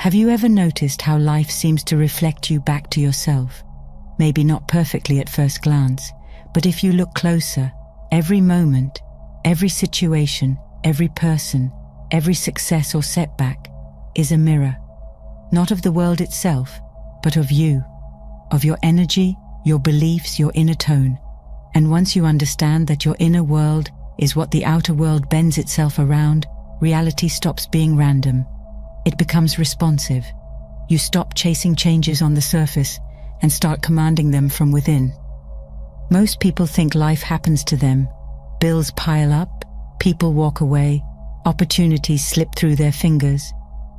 Have you ever noticed how life seems to reflect you back to yourself? Maybe not perfectly at first glance, but if you look closer, every moment, every situation, every person, every success or setback is a mirror, not of the world itself, but of you, of your energy, your beliefs, your inner tone. And once you understand that your inner world is what the outer world bends itself around, reality stops being random. It becomes responsive. You stop chasing changes on the surface and start commanding them from within. Most people think life happens to them. Bills pile up, people walk away, opportunities slip through their fingers,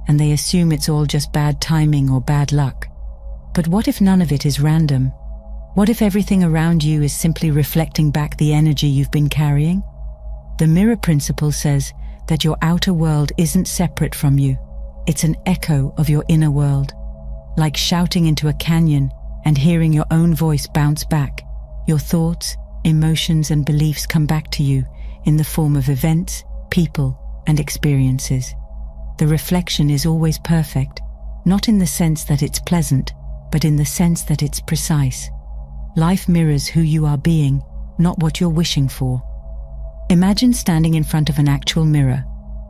and they assume it's all just bad timing or bad luck. But what if none of it is random? What if everything around you is simply reflecting back the energy you've been carrying? The mirror principle says that your outer world isn't separate from you. It's an echo of your inner world. Like shouting into a canyon and hearing your own voice bounce back, your thoughts, emotions, and beliefs come back to you in the form of events, people, and experiences. The reflection is always perfect, not in the sense that it's pleasant, but in the sense that it's precise. Life mirrors who you are being, not what you're wishing for. Imagine standing in front of an actual mirror.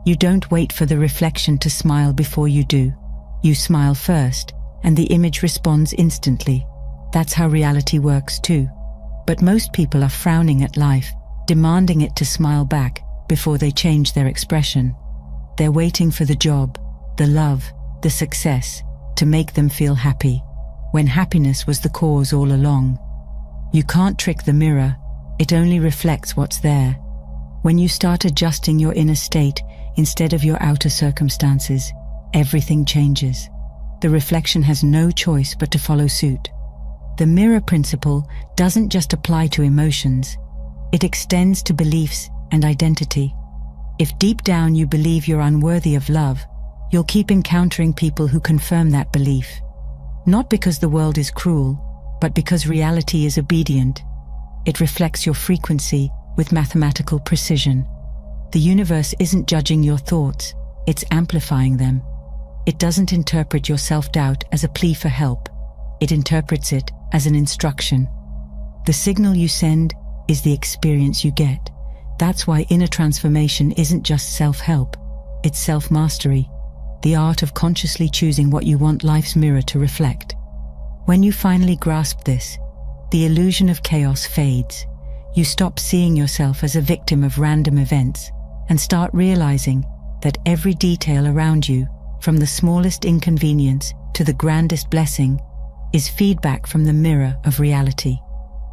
You don't wait for the reflection to smile before you do. You smile first, and the image responds instantly. That's how reality works too. But most people are frowning at life, demanding it to smile back before they change their expression. They're waiting for the job, the love, the success to make them feel happy, when happiness was the cause all along. You can't trick the mirror, it only reflects what's there. When you start adjusting your inner state instead of your outer circumstances, everything changes. The reflection has no choice but to follow suit. The mirror principle doesn't just apply to emotions, it extends to beliefs and identity. If deep down you believe you're unworthy of love, you'll keep encountering people who confirm that belief. Not because the world is cruel, but because reality is obedient. It reflects your frequency with mathematical precision. The universe isn't judging your thoughts, it's amplifying them. It doesn't interpret your self-doubt as a plea for help. It interprets it as an instruction. The signal you send is the experience you get. That's why inner transformation isn't just self-help, it's self-mastery, the art of consciously choosing what you want life's mirror to reflect. When you finally grasp this, the illusion of chaos fades. You stop seeing yourself as a victim of random events and start realizing that every detail around you, from the smallest inconvenience to the grandest blessing, is feedback from the mirror of reality.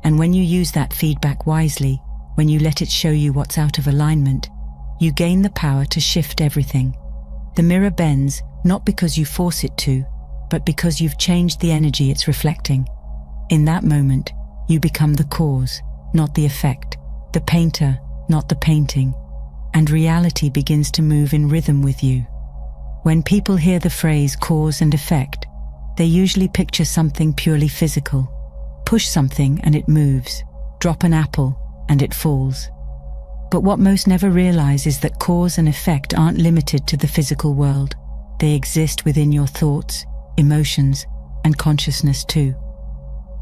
And when you use that feedback wisely, when you let it show you what's out of alignment, you gain the power to shift everything. The mirror bends not because you force it to, but because you've changed the energy it's reflecting. In that moment, you become the cause, not the effect, the painter, not the painting, and reality begins to move in rhythm with you. When people hear the phrase cause and effect, they usually picture something purely physical. Push something and it moves, drop an apple and it falls. But what most never realize is that cause and effect aren't limited to the physical world. They exist within your thoughts, emotions, and consciousness too.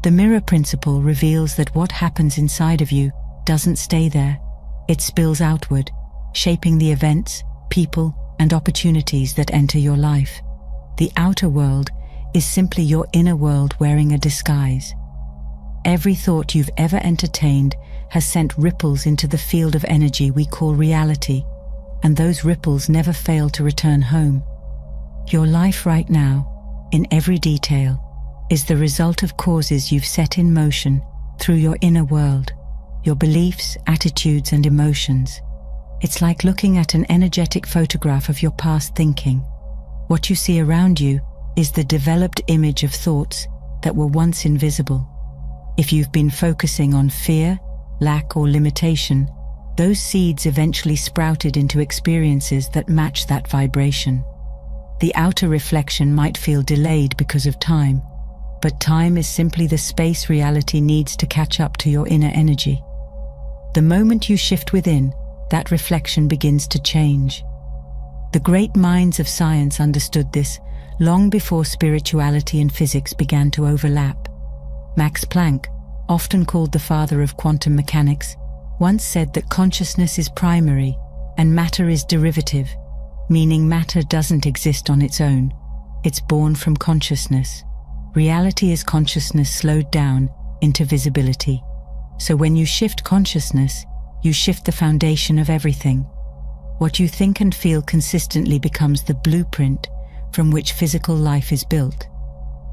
The mirror principle reveals that what happens inside of you doesn't stay there. It spills outward, shaping the events, people, and opportunities that enter your life. The outer world is simply your inner world wearing a disguise. Every thought you've ever entertained has sent ripples into the field of energy we call reality, and those ripples never fail to return home. Your life right now, in every detail, is the result of causes you've set in motion through your inner world, your beliefs, attitudes, and emotions. It's like looking at an energetic photograph of your past thinking. What you see around you is the developed image of thoughts that were once invisible. If you've been focusing on fear, lack, or limitation, those seeds eventually sprouted into experiences that match that vibration. The outer reflection might feel delayed because of time, but time is simply the space reality needs to catch up to your inner energy. The moment you shift within, that reflection begins to change. The great minds of science understood this long before spirituality and physics began to overlap. Max Planck, often called the father of quantum mechanics, once said that consciousness is primary and matter is derivative, meaning matter doesn't exist on its own. It's born from consciousness. Reality is consciousness slowed down into visibility. So when you shift consciousness, you shift the foundation of everything. What you think and feel consistently becomes the blueprint from which physical life is built.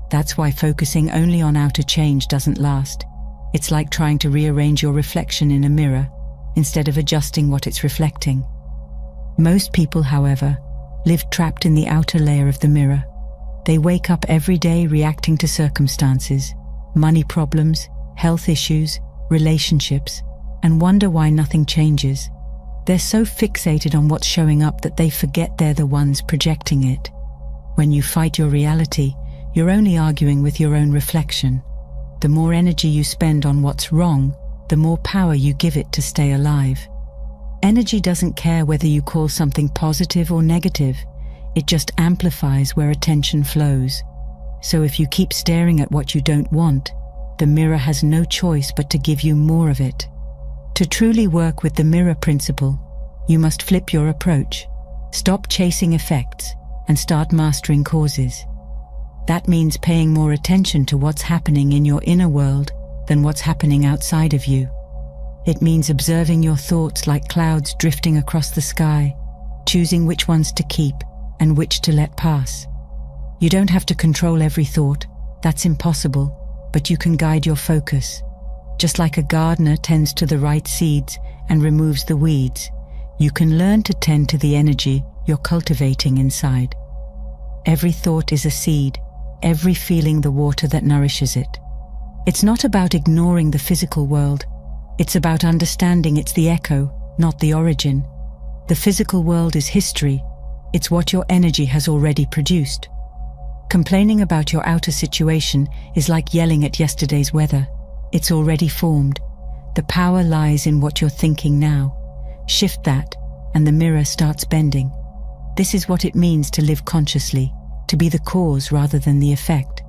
That's why focusing only on outer change doesn't last. It's like trying to rearrange your reflection in a mirror instead of adjusting what it's reflecting. Most people, however, live trapped in the outer layer of the mirror. They wake up every day reacting to circumstances, money problems, health issues, relationships, and wonder why nothing changes. They're so fixated on what's showing up that they forget they're the ones projecting it. When you fight your reality, you're only arguing with your own reflection. The more energy you spend on what's wrong, the more power you give it to stay alive. Energy doesn't care whether you call something positive or negative. It just amplifies where attention flows. So if you keep staring at what you don't want, the mirror has no choice but to give you more of it. To truly work with the mirror principle, you must flip your approach. Stop chasing effects and start mastering causes. That means paying more attention to what's happening in your inner world than what's happening outside of you. It means observing your thoughts like clouds drifting across the sky, choosing which ones to keep and which to let pass. You don't have to control every thought, that's impossible, but you can guide your focus. Just like a gardener tends to the right seeds and removes the weeds, you can learn to tend to the energy you're cultivating inside. Every thought is a seed, every feeling the water that nourishes it. It's not about ignoring the physical world. It's about understanding it's the echo, not the origin. The physical world is history. It's what your energy has already produced. Complaining about your outer situation is like yelling at yesterday's weather. It's already formed. The power lies in what you're thinking now. Shift that, and the mirror starts bending. This is what it means to live consciously, to be the cause rather than the effect.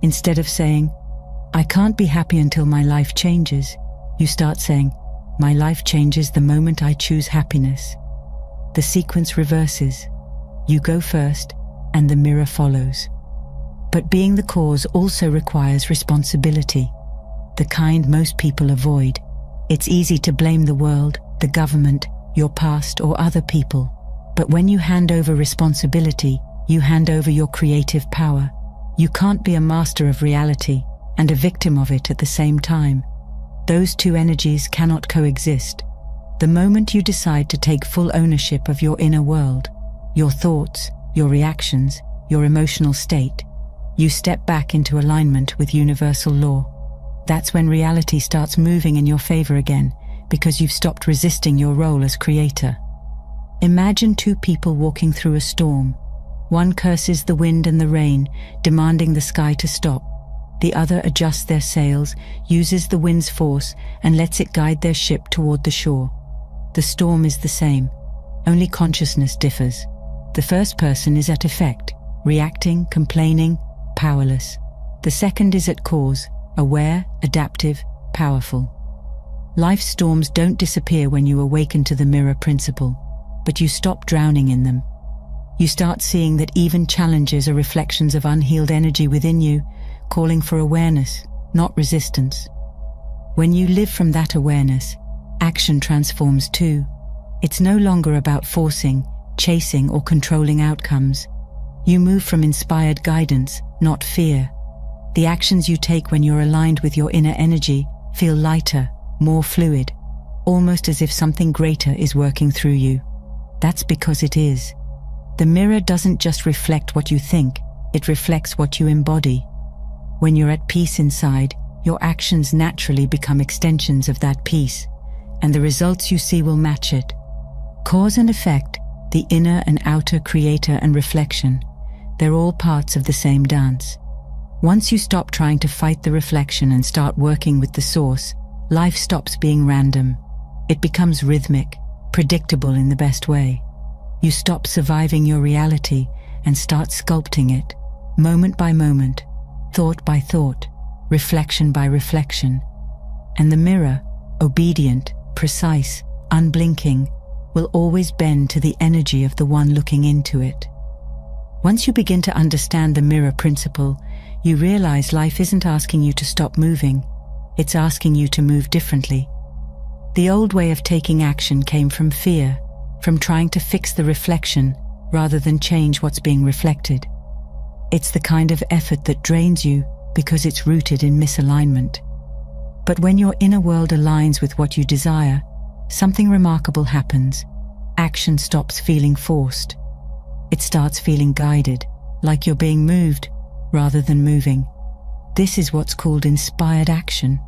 Instead of saying, "I can't be happy until my life changes," you start saying, "My life changes the moment I choose happiness." The sequence reverses. You go first, and the mirror follows. But being the cause also requires responsibility, the kind most people avoid. It's easy to blame the world, the government, your past, or other people. But when you hand over responsibility, you hand over your creative power. You can't be a master of reality and a victim of it at the same time. Those two energies cannot coexist. The moment you decide to take full ownership of your inner world, your thoughts, your reactions, your emotional state, you step back into alignment with universal law. That's when reality starts moving in your favor again, because you've stopped resisting your role as creator. Imagine two people walking through a storm. One curses the wind and the rain, demanding the sky to stop. The other adjusts their sails, uses the wind's force, and lets it guide their ship toward the shore. The storm is the same, only consciousness differs. The first person is at effect, reacting, complaining, powerless. The second is at cause, aware, adaptive, powerful. Life's storms don't disappear when you awaken to the mirror principle, but you stop drowning in them. You start seeing that even challenges are reflections of unhealed energy within you, calling for awareness, not resistance. When you live from that awareness, action transforms too. It's no longer about forcing, chasing, or controlling outcomes. You move from inspired guidance, not fear. The actions you take when you're aligned with your inner energy feel lighter, more fluid, almost as if something greater is working through you. That's because it is. The mirror doesn't just reflect what you think, it reflects what you embody. When you're at peace inside, your actions naturally become extensions of that peace, and the results you see will match it. Cause and effect, the inner and outer creator and reflection, they're all parts of the same dance. Once you stop trying to fight the reflection and start working with the source, life stops being random. It becomes rhythmic, predictable in the best way. You stop surviving your reality and start sculpting it, moment by moment, thought by thought, reflection by reflection. And the mirror, obedient, precise, unblinking, will always bend to the energy of the one looking into it. Once you begin to understand the mirror principle, you realize life isn't asking you to stop moving, it's asking you to move differently. The old way of taking action came from fear, from trying to fix the reflection rather than change what's being reflected. It's the kind of effort that drains you because it's rooted in misalignment. But when your inner world aligns with what you desire, something remarkable happens. Action stops feeling forced. It starts feeling guided, like you're being moved rather than moving. This is what's called inspired action.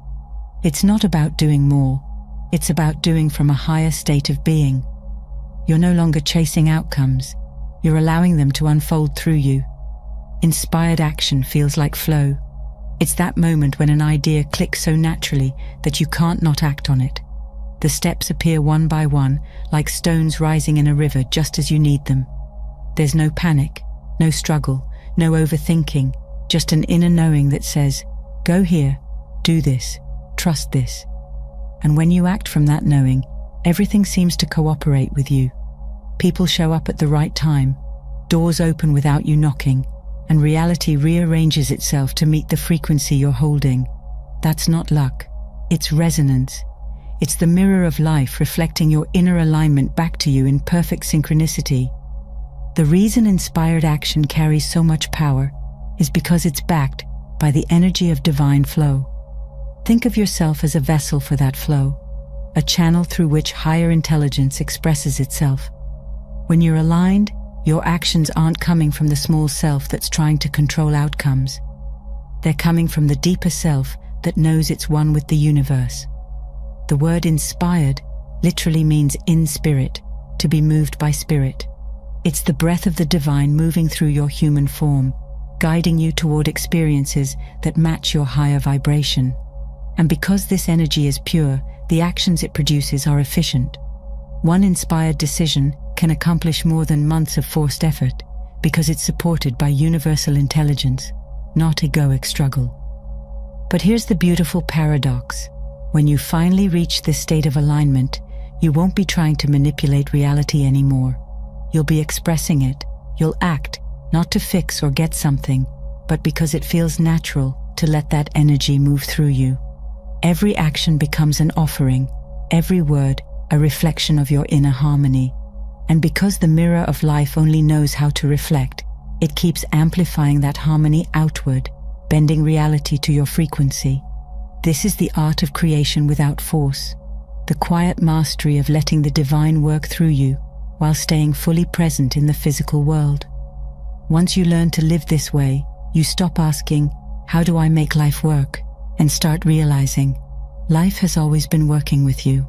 It's not about doing more. It's about doing from a higher state of being. You're no longer chasing outcomes. You're allowing them to unfold through you. Inspired action feels like flow. It's that moment when an idea clicks so naturally that you can't not act on it. The steps appear one by one, like stones rising in a river just as you need them. There's no panic, no struggle, no overthinking, just an inner knowing that says, go here, do this, trust this. And when you act from that knowing, everything seems to cooperate with you. People show up at the right time, doors open without you knocking, and reality rearranges itself to meet the frequency you're holding. That's not luck, it's resonance. It's the mirror of life reflecting your inner alignment back to you in perfect synchronicity. The reason inspired action carries so much power is because it's backed by the energy of divine flow. Think of yourself as a vessel for that flow, a channel through which higher intelligence expresses itself. When you're aligned, your actions aren't coming from the small self that's trying to control outcomes. They're coming from the deeper self that knows it's one with the universe. The word inspired literally means in spirit, to be moved by spirit. It's the breath of the divine moving through your human form, guiding you toward experiences that match your higher vibration. And because this energy is pure, the actions it produces are efficient. One inspired decision can accomplish more than months of forced effort because it's supported by universal intelligence, not egoic struggle. But here's the beautiful paradox. When you finally reach this state of alignment, you won't be trying to manipulate reality anymore. You'll be expressing it. You'll act, not to fix or get something, but because it feels natural to let that energy move through you. Every action becomes an offering, every word a reflection of your inner harmony. And because the mirror of life only knows how to reflect, it keeps amplifying that harmony outward, bending reality to your frequency. This is the art of creation without force, the quiet mastery of letting the divine work through you while staying fully present in the physical world. Once you learn to live this way, you stop asking, how do I make life work? And start realizing, life has always been working with you.